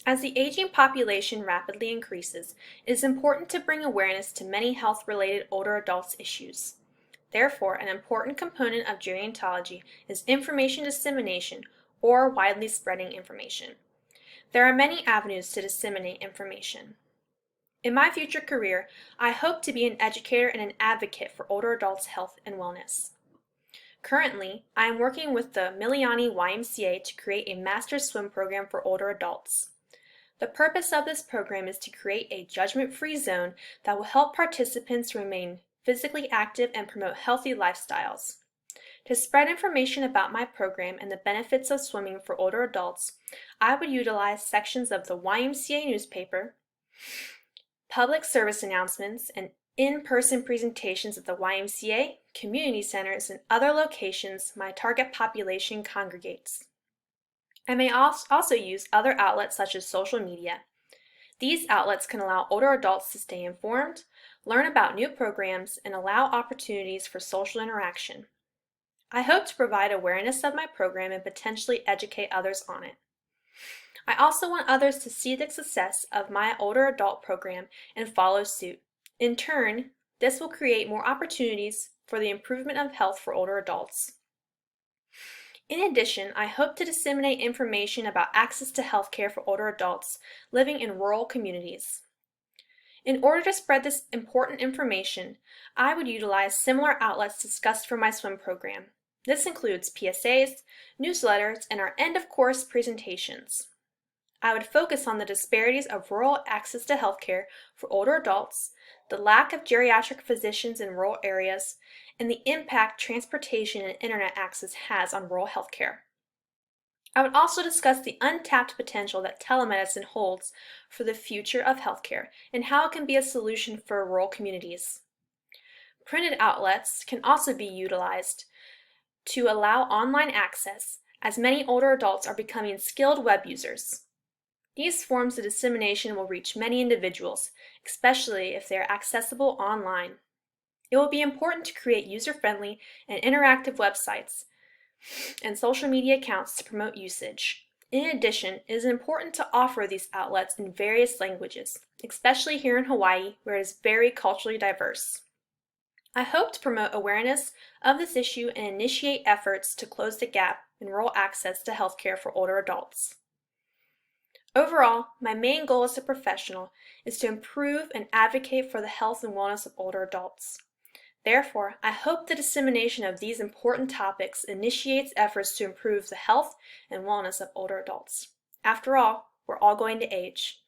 As the aging population rapidly increases, it is important to bring awareness to many health-related older adults issues. Therefore, an important component of gerontology is information dissemination, or widely spreading information. There are many avenues to disseminate information. In my future career, I hope to be an educator and an advocate for older adults' health and wellness. Currently, I am working with the Miliani YMCA to create a master's swim program for older adults. The purpose of this program is to create a judgment-free zone that will help participants remain physically active and promote healthy lifestyles. To spread information about my program and the benefits of swimming for older adults, I would utilize sections of the YMCA newspaper, public service announcements, and in-person presentations at the YMCA, community centers, and other locations my target population congregates. I may also use other outlets such as social media. These outlets can allow older adults to stay informed, learn about new programs, and allow opportunities for social interaction. I hope to provide awareness of my program and potentially educate others on it. I also want others to see the success of my older adult program and follow suit. In turn, this will create more opportunities for the improvement of health for older adults. In addition, I hope to disseminate information about access to healthcare for older adults living in rural communities. In order to spread this important information, I would utilize similar outlets discussed for my swim program. This includes PSAs, newsletters, and our end-of-course presentations. I would focus on the disparities of rural access to healthcare for older adults, the lack of geriatric physicians in rural areas, and the impact transportation and internet access has on rural healthcare. I would also discuss the untapped potential that telemedicine holds for the future of healthcare and how it can be a solution for rural communities. Printed outlets can also be utilized to allow online access, as many older adults are becoming skilled web users. These forms of dissemination will reach many individuals, especially if they are accessible online. It will be important to create user-friendly and interactive websites and social media accounts to promote usage. In addition, it is important to offer these outlets in various languages, especially here in Hawaii, where it is very culturally diverse. I hope to promote awareness of this issue and initiate efforts to close the gap in rural access to healthcare for older adults. Overall, my main goal as a professional is to improve and advocate for the health and wellness of older adults. Therefore, I hope the dissemination of these important topics initiates efforts to improve the health and wellness of older adults. After all, we're all going to age.